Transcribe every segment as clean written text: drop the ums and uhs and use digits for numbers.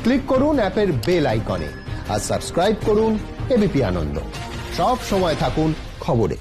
Click করুন অ্যাপের bell আইকনে আর সাবস্ক্রাইব করুন এবিপি আনন্দ। সব সময় থাকুন খবরে।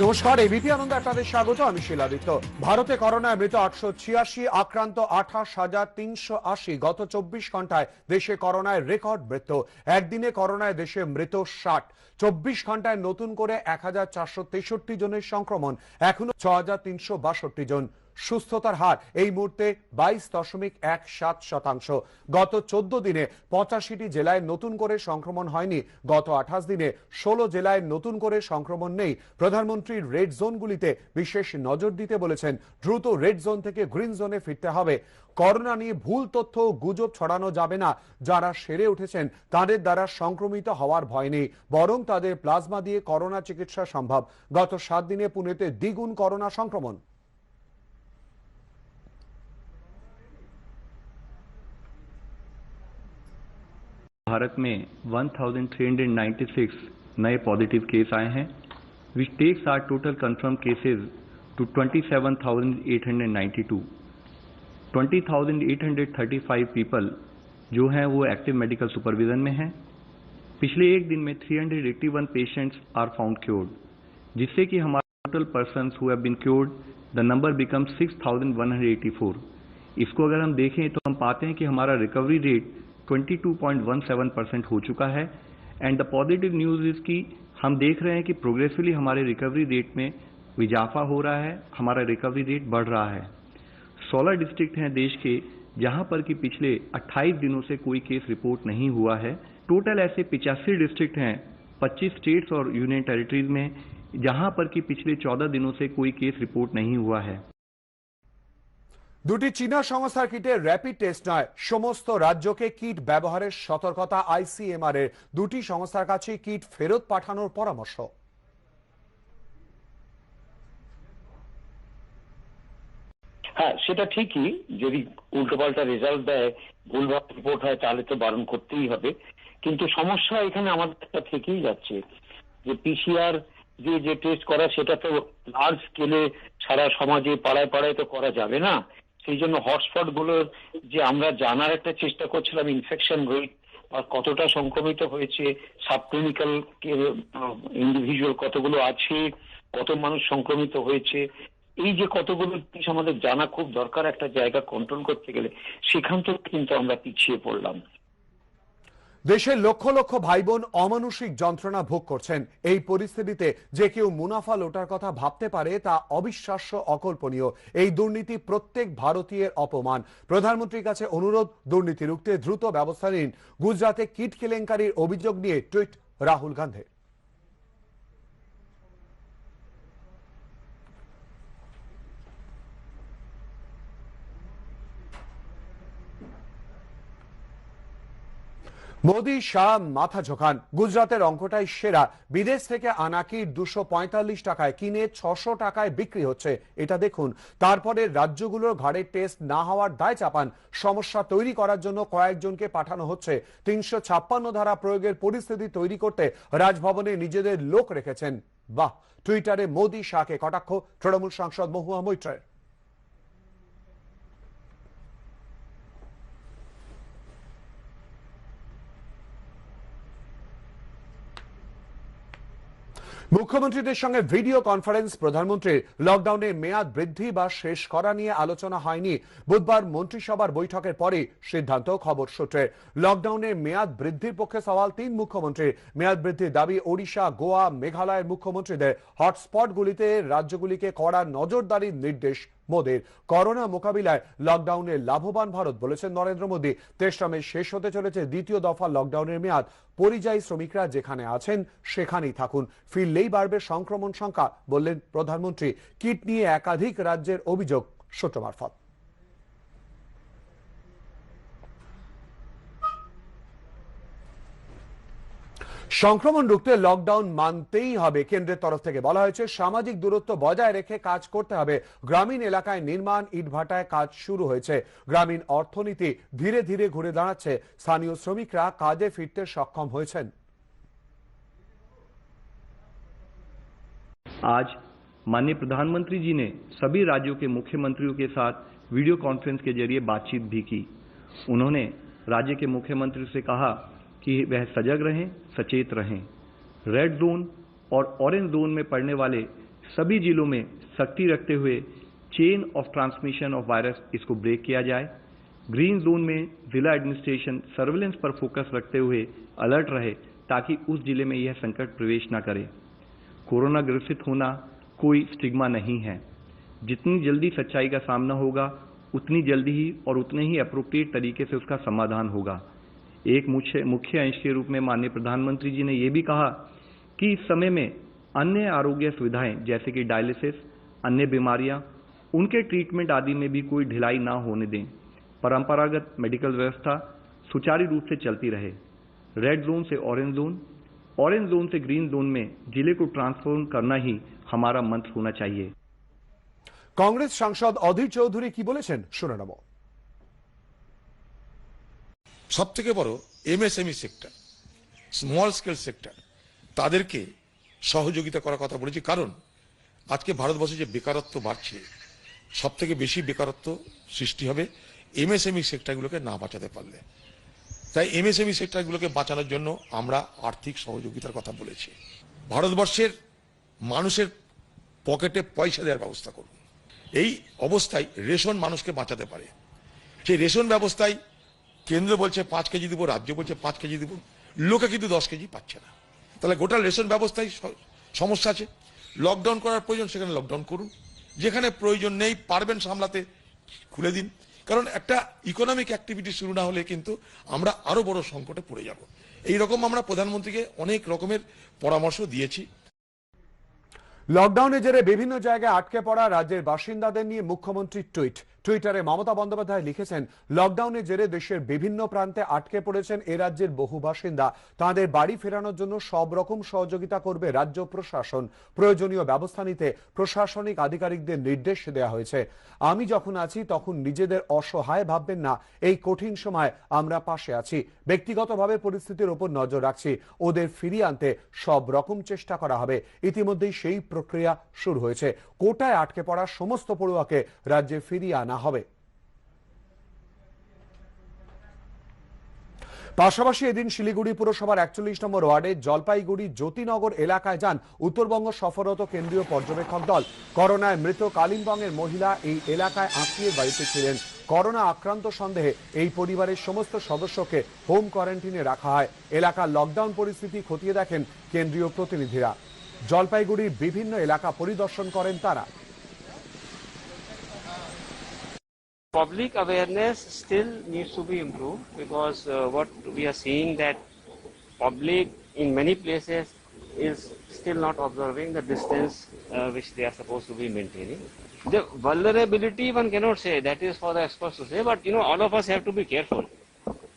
নমস্কার, এবিপি আনন্দ আপনাদের স্বাগত। আমি শিলাদিত্য। ভারতে করোনায় মৃত 886, আক্রান্ত 28,380। গত 24 ঘন্টায় দেশে করোনায় রেকর্ড মৃত্যু। একদিনে করোনায় দেশে মৃত 60। 24 ঘন্টায় নতুন করে 1463 জনের সংক্রমণ, এখনো 6362 জন। সুস্থতার হার এই মুহূর্তে 22.17%। গত 14 দিনে 85টি জেলায় নতুন করে সংক্রমণ হয়নি। গত 28 দিনে 16 জেলায় নতুন করে সংক্রমণ নেই। প্রধানমন্ত্রী রেড জোনগুলিতে বিশেষ নজর দিতে বলেছেন। দ্রুত রেড জোন থেকে গ্রিন জোনে ফিরতে হবে। করোনা নিয়ে ভুল তথ্য গুজব ছড়ানো যাবে না। যারা সেরে উঠেছেন তাদের দ্বারা সংক্রমিত হওয়ার ভয় নেই, বরং তাদের প্লাজমা দিয়ে করোনা চিকিৎসা সম্ভব। গত 7 দিনে পুনেতে দ্বিগুণ করোনা সংক্রমণ। भारत में 1396 नए पॉजिटिव केस आए हैं, which takes our total confirm cases to 27,892। 20,835 people जो हैं वो एक्टिव मेडिकल सुपरविजन में हैं। पिछले एक दिन में 381 पेशेंट्स आर फाउंड क्योर्ड, जिससे कि हमारा total persons who have been cured the number become 6,184। इसको अगर हम देखें तो हम पाते हैं कि हमारा रिकवरी रेट 22.17% हो चुका है। And the positive news is कि हम देख रहे हैं कि प्रोग्रेसिवली हमारे रिकवरी रेट में इजाफा हो रहा है, हमारा रिकवरी रेट बढ़ रहा है। 16 डिस्ट्रिक्ट हैं देश के जहां पर कि पिछले 28 दिनों से कोई केस रिपोर्ट नहीं हुआ है। टोटल ऐसे 85 डिस्ट्रिक्ट हैं 25 स्टेट्स और यूनियन टेरिटरीज में जहां पर कि पिछले 14 दिनों से कोई केस रिपोर्ट नहीं हुआ है। দুটি চীনা সংস্থার কিটে র্যাপিড টেস্ট নয়, সমস্ত রাজ্যকে কিট ব্যবহারের সতর্কতা আইসিএমআর এর। দুটি সংস্থার কাছে কিট ফেরত পাঠানোর পরামর্শ। হ্যাঁ, সেটা ঠিকই। যদি উল্টোপাল্টা রেজাল্ট দেয়, ভুলভাল রিপোর্ট হয়, তাহলে তো বারণ করতেই হবে। কিন্তু সমস্যা এখানে আমাদের থেকেই যাচ্ছে যে পিসিআর দিয়ে যে টেস্ট করা, সেটা তো লার্জ স্কেলে সারা সমাজে পাড়ায় পাড়ায় তো করা যাবে না। সেই জন্য হটস্পট গুলোর যে আমরা জানার একটা চেষ্টা করছিলাম, ইনফেকশন রেট বা কতটা সংক্রমিত হয়েছে, সাবক্লিনিক্যাল ইন্ডিভিজুয়াল কতগুলো আছে, কত মানুষ সংক্রমিত হয়েছে, এই যে কতগুলো জিনিস আমাদের জানা খুব দরকার একটা জায়গা কন্ট্রোল করতে গেলে, সেখান থেকে কিন্তু আমরা পিছিয়ে পড়লাম। দেশের লক্ষ লক্ষ ভাই বোন অমানসিক যন্ত্রণা ভোগ করছেন। এই পরিস্থিতিতে যে কেউ মুনাফা লোটার কথা ভাবতে পারে তা অবিশ্বাস্য, অকল্পনীয়। এই দুর্নীতি প্রত্যেক ভারতীয়ের অপমান। প্রধানমন্ত্রীর কাছে অনুরোধ, দুর্নীতি রুখতে দ্রুত ব্যবস্থা নিন। গুজরাতে কিট কেলেঙ্কারির অভিযোগ নিয়ে টুইট রাহুল গান্ধীর। মোদি শাহ মাথা ঝোঁকান। গুজরাতের অঙ্কটাই সেরা। বিদেশ থেকে আনা কিট 245 টাকায় কিনে 600 টাকায় বিক্রি হচ্ছে। এটা দেখুন। তারপরে রাজ্যগুলোর ঘাড়ে টেস্ট না হওয়ার দায় চাপান। সমস্যা তৈরি করার জন্য কয়েকজনকে পাঠানো হচ্ছে। 356 ধারা প্রয়োগের পরিস্থিতি তৈরি করতে রাজভবনে নিজেদের লোক রেখেছেন। বাহ! টুইটারে মোদি শাহকে কটাক্ষ তৃণমূল সাংসদ মহুয়া মৈত্রের। মুখ্যমন্ত্রীদের সঙ্গে ভিডিও কনফারেন্স প্রধানমন্ত্রীর। লকডাউনের মেয়াদ বৃদ্ধি বা শেষ করা নিয়ে আলোচনা হয়নি। বুধবার মন্ত্রিসভার বৈঠকের পরে সিদ্ধান্ত, খবর সূত্রে। লকডাউনের মেয়াদ বৃদ্ধির পক্ষে সওয়াল 3 মুখ্যমন্ত্রীর। মেয়াদ বৃদ্ধির দাবি ওড়িশা, গোয়া, মেঘালয়ের মুখ্যমন্ত্রীদের। হটস্পটগুলিতে রাজ্যগুলিকে কড়া নজরদারির নির্দেশ মোদির। করোনা মোকাবিলায় লকডাউনে লাভবান ভারত, বলেছেন নরেন্দ্র মোদী। 23 মে শেষ হতে চলেছে দ্বিতীয় দফা লকডাউনের মেয়াদ। পরিযায়ী শ্রমিকরা যেখানে আছেন সেখানেই থাকুন, ফিরলেই বাড়বে সংক্রমণ সংখ্যা, বললেন প্রধানমন্ত্রী। কিট নিয়ে একাধিক রাজ্যের অভিযোগ সূত্র মারফত। সংক্রমণ রুখতে লকডাউন মানতেই হবে। কেন্দ্রের তরফ থেকে বলা হয়েছে সামাজিক দূরত্ব বজায় রেখে কাজ করতে হবে। গ্রামীণ এলাকায় নির্মাণ, ইটভাটায় কাজ শুরু হয়েছে। গ্রামীণ অর্থনীতি ধীরে ধীরে ঘুরে দাঁড়াচ্ছে। স্থানীয় শ্রমিকরা কাজে ফিরতে সক্ষম হয়েছেন। आज माननीय प्रधानमंत्री जी ने सभी राज्यों के मुख्यमंत्रियों के साथ वीडियो कॉन्फ्रेंस के जरिए बातचीत भी की। उन्होंने राज्य के मुख्यमंत्री से कहा कि वह सजग रहें, सचेत रहें। रेड जोन और ऑरेंज जोन में पड़ने वाले सभी जिलों में सख्ती रखते हुए chain of transmission of virus इसको ब्रेक किया जाए। ग्रीन जोन में जिला एडमिनिस्ट्रेशन सर्विलेंस पर फोकस रखते हुए अलर्ट रहे ताकि उस जिले में यह संकट प्रवेश न करे। कोरोना ग्रसित होना कोई स्टिग्मा नहीं है। जितनी जल्दी सच्चाई का सामना होगा उतनी जल्दी ही और उतने ही अप्रोप्रिएट तरीके से उसका समाधान होगा। एक मुख्य अंश के रूप में माननीय प्रधानमंत्री जी ने यह भी कहा कि इस समय में अन्य आरोग्य सुविधाएं जैसे कि डायलिसिस, अन्य बीमारियां, उनके ट्रीटमेंट आदि में भी कोई ढिलाई ना होने दें। परंपरागत मेडिकल व्यवस्था सुचारू रूप से चलती रहे। रेड जोन से ऑरेंज जोन, ऑरेंज जोन से ग्रीन जोन में जिले को ट्रांसफॉर्म करना ही हमारा मंत्र होना चाहिए। कांग्रेस सांसद অধীর চৌধুরী কি বলেছেন শুনে নেব। সবথেকে বড় MSME sector, small scale sector, তাদেরকে সহযোগিতা করার কথা বলেছি। কারণ আজকে ভারতবর্ষে যে বেকারত্ব বাড়ছে, সবথেকে বেশি বেকারত্ব সৃষ্টি হবে এমএসএমই সেক্টরগুলোকে না বাঁচাতে পারলে। তাই এমএসএমই সেক্টরগুলোকে বাঁচানোর জন্য আমরা আর্থিক সহযোগিতার কথা বলেছি। ভারতবর্ষের মানুষের পকেটে পয়সা দেওয়ার ব্যবস্থা করুন। এই অবস্থায় রেশন মানুষকে বাঁচাতে পারে। সেই রেশন ব্যবস্থায় কেন্দ্র বলছে 5 কেজি দিব, রাজ্য বলছে 5 কেজি দিব, লোকে কিন্তু 10 কেজি পাচ্ছে না। তাহলে গোটা রেশন ব্যবস্থায় সমস্যা আছে। লকডাউন করার প্রয়োজন সেখানে লকডাউন করুন, যেখানে প্রয়োজন নেই পারবেন সামলাতে খুলে দিন। কারণ একটা ইকোনমিক অ্যাক্টিভিটি শুরু না হলে কিন্তু আমরা আরো বড় সংকটে পড়ে যাব। এই রকম আমরা প্রধানমন্ত্রীকে অনেক রকমের পরামর্শ দিয়েছি। লকডাউনের জেরে বিভিন্ন জায়গায় আটকে পড়া রাজ্যের বাসিন্দাদের নিয়ে মুখ্যমন্ত্রীর টুইটারে মমতা বন্দ্যোপাধ্যায় লিখেছেন, লকডাউনের জেরে দেশের বিভিন্ন প্রান্তে আটকে পড়েছেন এ রাজ্যের বহু বাসিন্দা। তাঁদের বাড়ি ফেরানোর জন্য সব রকম সহযোগিতা করবে রাজ্য প্রশাসন। প্রয়োজনীয় ব্যবস্থা নিতে প্রশাসনিক আধিকারিকদের নির্দেশ দেওয়া হয়েছে। আমি যখন আছি তখন নিজেদের অসহায় ভাববেন না। এই কঠিন সময় আমরা পাশে আছি। ব্যক্তিগতভাবে পরিস্থিতির উপর নজর রাখছি। ওদের ফিরিয়ে আনতে সব রকম চেষ্টা করা হবে। ইতিমধ্যেই সেই প্রক্রিয়া শুরু হয়েছে। কোটায় আটকে পড়া সমস্ত পড়ুয়াকে রাজ্যে ফিরিয়ে আনা হবে। পাশাপাশি এদিন শিলিগুড়ি পুরসভার 41 নম্বর ওয়ার্ডে জলপাইগুড়ি জ্যোতিনগর এলাকায় যান উত্তরবঙ্গ সফররত কেন্দ্রীয় পর্যবেক্ষক দল। করোনায় মৃত কালিম্পংয়ের মহিলা এই এলাকায় আত্মীয়ের বাড়িতে ছিলেন। করোনা আক্রান্ত সন্দেহে এই পরিবারের সমস্ত সদস্যকে হোম কোয়ারেন্টাইনে রাখা হয়। এলাকার লকডাউন পরিস্থিতি খতিয়ে দেখেন কেন্দ্রীয় প্রতিনিধিরা। জলপাইগুড়ির বিভিন্ন এলাকা পরিদর্শন করেন তারা। Public awareness still needs to be improved because what we are seeing that public in many places is still not observing the distance which they are supposed to be maintaining. The vulnerability one cannot say, that is for the experts to say, but all of us have to be careful.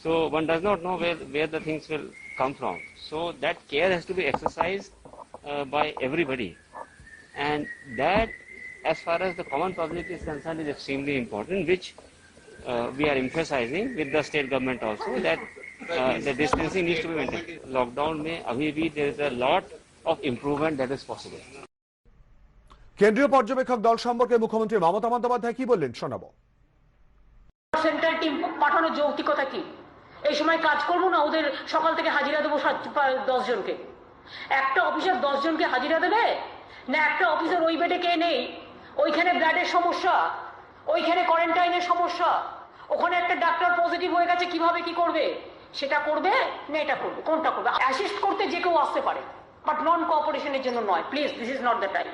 So one does not know where the things will come from. So that care has to be exercised by everybody, and that as far as the common public is concerned is extremely important, which we are emphasizing with the state government also, that the distancing needs to be maintained. Lockdown mein abhi bhi there is a lot of improvement that is possible. কেন্দ্রীয় পর্যবেক্ষক দল সম্পর্কে মুখ্যমন্ত্রী মমতা বন্দ্যোপাধ্যায় কি বললেন শোনাবো। Central team পাঠানোর যৌক্তিকতা কি? এই সময় কাজ করবো না, ওদের সকাল থেকে হাজিরা দেবো 10 জনকে? একটা অফিসার 10 জনকে হাজিরা দেবে না? একটা অফিসার ওই বেডে কে নেই, ওইখানে ব্লাডের সমস্যা, ওইখানে কোয়ারেন্টাইনের সমস্যা, ওখানে একটা ডাক্তার পজিটিভ হয়ে গেছে, কিভাবে কি করবে? সেটা করবে না এটা করবে? কোনটা করবে? অ্যাসিস্ট করতে যে কেউ আসতে পারে, বাট নন কোঅপারেশনের জন্য নয়। Please, this is not the time.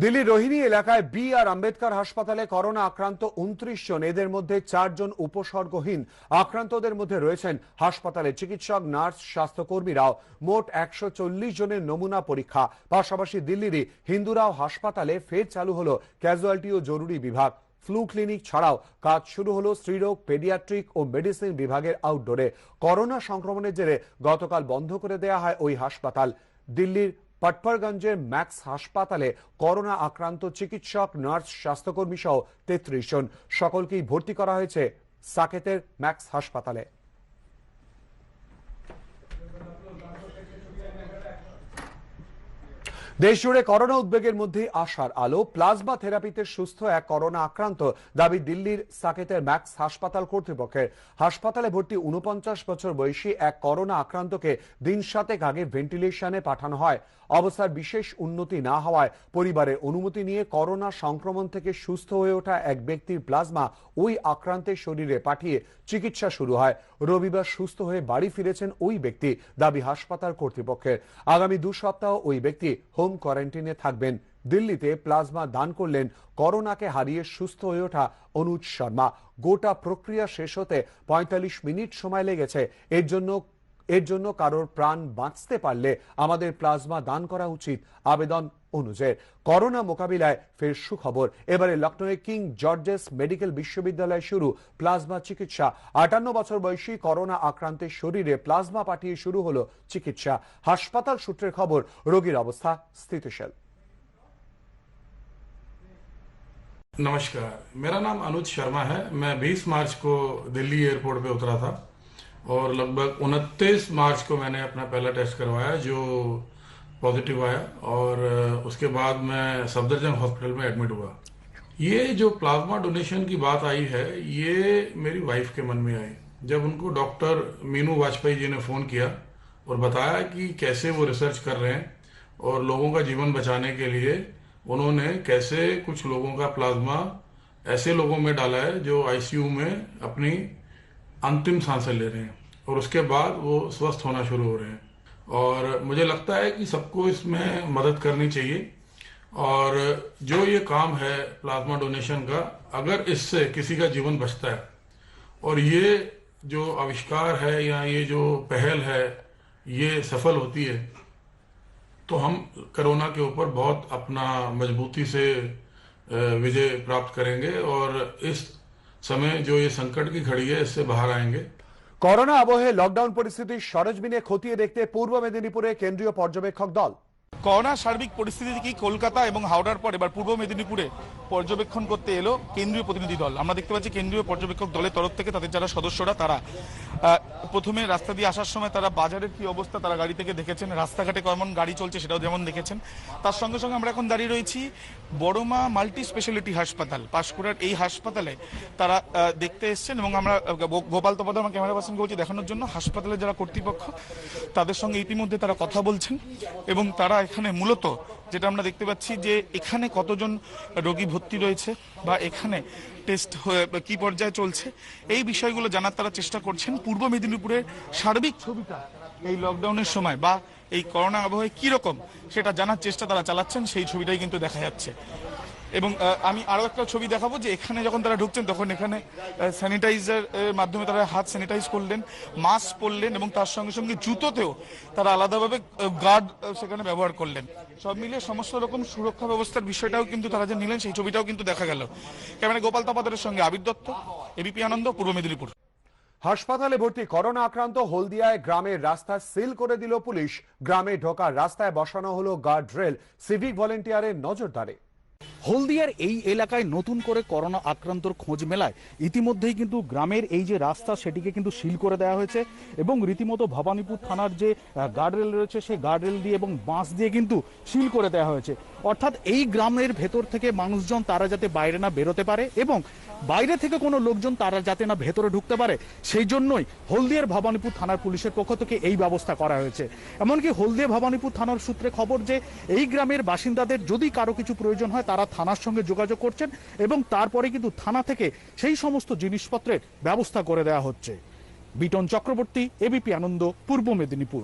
দিল্লির রোহিণী এলাকায় বি আর আম্বেদকর হাসপাতালে করোনা আক্রান্ত 29 জন। এদের মধ্যে 4 জন উপসর্গহীন। আক্রান্তদের মধ্যে রয়েছেন হাসপাতালের চিকিৎসক, নার্স, স্বাস্থ্যকর্মীরাও। মোট 140 জনের নমুনা পরীক্ষা। পাশাপাশি দিল্লিরই হিন্দুরাও হাসপাতালে ফের চালু হলো ক্যাজুয়ালিটি ও জরুরি বিভাগ। ফ্লু ক্লিনিক ছাড়াও কাজ শুরু হলো স্ত্রীরোগ, পেডিয়াট্রিক ও মেডিসিন বিভাগের আউটডোরে। করোনা সংক্রমণের জেরে গতকাল বন্ধ করে দেওয়া হয় ওই হাসপাতাল। দিল্লির পটপরগঞ্জের ম্যাক্স হাসপাতালে করোনা আক্রান্ত চিকিৎসক, নার্স, স্বাস্থ্যকর্মী সহ 33 জন। সকলকেই ভর্তি করা হয়েছে সাকেতের ম্যাক্স হাসপাতালে। দেশজুড়ে করোনা উদ্বেগের মধ্যে আশার আলো। প্লাজমা থেরাপিতে সুস্থ এক করোনা আক্রান্ত দাবি দিল্লির সাকেতের ম্যাক্স হাসপাতাল কর্তৃপক্ষের। হাসপাতালে ভর্তি 49 বছর বয়সী এক করোনা আক্রান্তকে দিন 7 আগে ভেন্টিলেশনে পাঠানো হয়। অবস্থার বিশেষ উন্নতি না হওয়ায় পরিবারের অনুমতি নিয়ে করোনা সংক্রমণ থেকে সুস্থ হয়ে ওঠা এক ব্যক্তির প্লাজমা ওই আক্রান্তের শরীরে পাঠিয়ে চিকিৎসা শুরু হয়। রবিবার সুস্থ হয়ে বাড়ি ফিরেছেন ওই ব্যক্তি, দাবি হাসপাতাল কর্তৃপক্ষের। আগামী 2 সপ্তাহ ওই ব্যক্তি হোম কোয়ারেন্টাইনে থাকবেন। দিল্লিতে প্লাজমা দান করলেন করোনাকে হারিয়ে সুস্থ হয়ে ওঠা অনুজ শর্মা। গোটা প্রক্রিয়া শেষ হতে 45 মিনিট সময় লেগেছে। এর জন্য কারোর প্রাণ বাঁচতে পারলে আমাদের প্লাজমা দান করা উচিত, আবেদন অনুজের। করোনা মোকাবিলায় ফের সুখবর। এবারে লখনৌয়ে কিং জর্জেস মেডিকেল বিশ্ববিদ্যালয়ে শুরু প্লাজমা চিকিৎসা। 58 বছর বয়সী করোনা আক্রান্তের শরীরে প্লাজমা পাঠিয়ে শুরু হলো চিকিৎসা। হাসপাতাল সূত্রের খবর, রোগীর অবস্থা স্থিতিশীল। नमस्कार, मेरा नाम अनुज शर्मा है। मैं 20 मार्च को दिल्ली एयरपोर्ट पे उतरा था और लगभग 29 मार्च को मैंने अपना पहला टेस्ट करवाया जो पॉजिटिव आया और उसके बाद मैं सफदरजंग हॉस्पिटल में एडमिट हुआ। ये जो प्लाज्मा डोनेशन की बात आई है, ये मेरी वाइफ के मन में आई जब उनको डॉक्टर मीनू वाजपेयी जी ने फ़ोन किया और बताया कि कैसे वो रिसर्च कर रहे हैं और लोगों का जीवन बचाने के लिए उन्होंने कैसे कुछ लोगों का प्लाज्मा ऐसे लोगों में डाला है जो आईसीयू में अपनी अंतिम सांसें ले रहे हैं और उसके बाद वो स्वस्थ होना शुरू हो रहे हैं। और मुझे लगता है कि सबको इसमें मदद करनी चाहिए और जो ये काम है प्लाज्मा डोनेशन का, अगर इससे किसी का जीवन बचता है और ये जो आविष्कार है या ये जो पहल है ये सफल होती है तो हम कोरोना के ऊपर बहुत अपना मजबूती से विजय प्राप्त करेंगे और इस समय जो ये संकट की घड़ी है इससे बाहर आएंगे। করোনা আবহে লকডাউন পরিস্থিতি সরেজমিনে খতিয়ে দেখতে পূর্ব মেদিনীপুরে কেন্দ্রীয় পর্যবেক্ষক দল। করোনা সার্বিক পরিস্থিতি কি কলকাতা এবং হাওড়ার পর এবার পূর্ব মেদিনীপুরে পর্যবেক্ষণ করতে এলো কেন্দ্রীয় প্রতিনিধি দল। আমরা দেখতে পাচ্ছি কেন্দ্রীয় পর্যবেক্ষক দলের তরফ থেকে তাদের যারা সদস্যরা তারা প্রথমে রাস্তা দিয়ে আসার সময় তারা বাজারের কি অবস্থা তারা গাড়ি থেকে দেখেছেন, রাস্তাঘাটে কেমন গাড়ি চলছে সেটাও যেমন দেখেছেন। তার সঙ্গে সঙ্গে আমরা এখন দাঁড়িয়ে রয়েছি বড়মা মাল্টি স্পেশালিটি হাসপাতাল পাঁশকুড়ার এই হাসপাতালে তারা দেখতে এসছেন এবং আমরা গোপাল তপদ আমার ক্যামেরা পার্সনকে বলছি দেখানোর জন্য হাসপাতালের যারা কর্তৃপক্ষ তাদের সঙ্গে ইতিমধ্যে তারা কথা বলছেন এবং তারা এখানে মূলত যেটা আমরা দেখতে পাচ্ছি যে এখানে কতজন রোগী ভর্তি রয়েছে বা এখানে টেস্ট কি পর্যায়ে চলছে এই বিষয়গুলো জানার তারা চেষ্টা করছেন। পূর্ব মেদিনীপুরের সার্বিক ছবিটা এই লকডাউনের সময় বা এই করোনা আবহে কি রকম সেটা জানার চেষ্টা তারা চালাচ্ছেন, সেই ছবিটাই কিন্তু দেখা যাচ্ছে। এবং আমি আরো একটা ছবি দেখাবো যে এখানে যখন তারা ঢুকছেন তখন এখানে স্যানিটাইজার মাধ্যমে তারা হাত স্যানিটাইজ করলেন, মাস্ক পরলেন এবং তার সঙ্গে সঙ্গে জুতোতেও তারা আলাদাভাবে গার্ড সেখানে ব্যবহার করলেন। সব মিলিয়ে সমস্ত রকম সুরক্ষা ব্যবস্থার বিষয়টাও কিন্তু তারা যে নিলেন সেই ছবিটাও কিন্তু দেখা গেল। ক্যামেরা গোপাল তপাদারের সঙ্গে আবির দত্ত, এবিপি আনন্দ, পূর্ব মেদিনীপুর। হাসপাতালে ভর্তি করোনা আক্রান্ত হলদিয়ায় গ্রামের রাস্তা সিল করে দিল পুলিশ। গ্রামে ঢোকার রাস্তায় বসানো হলো গার্ড রেল সিভিক ভলেন্টিয়ারের নজরদারি। হলদিয়ার এই এলাকায় নতুন করে করোনা আক্রান্তর খোঁজ মেলায় ইতিমধ্যেই কিন্তু গ্রামের এই যে রাস্তা সেটিকে কিন্তু সিল করে দেওয়া হয়েছে এবং রীতিমতো ভবানীপুর থানার যে গার্ডরেল রয়েছে সেই গার্ডরেল দিয়ে এবং বাঁশ দিয়ে কিন্তু সিল করে দেওয়া হয়েছে। অর্থাৎ এই গ্রামের ভেতর থেকে মানুষজন তারা যাতে বাইরে না বেরোতে পারে এবং বাইরে থেকে কোনো লোকজন তারা যাতে না ভেতরে ঢুকতে পারে সেই জন্যই হলদিয়ার ভবানীপুর থানার পুলিশের পক্ষ থেকে এই ব্যবস্থা করা হয়েছে। এমনকি হলদিয়া ভবানীপুর থানার সূত্রে খবর যে এই গ্রামের বাসিন্দাদের যদি কারো কিছু প্রয়োজন হয় তারা থানার সঙ্গে যোগাযোগ করছেন এবং তারপরে কিন্তু থানা থেকে সেই সমস্ত জিনিসপত্রের ব্যবস্থা করে দেওয়া হচ্ছে। বিটন চক্রবর্তী, এবিপি আনন্দ, পূর্ব মেদিনীপুর।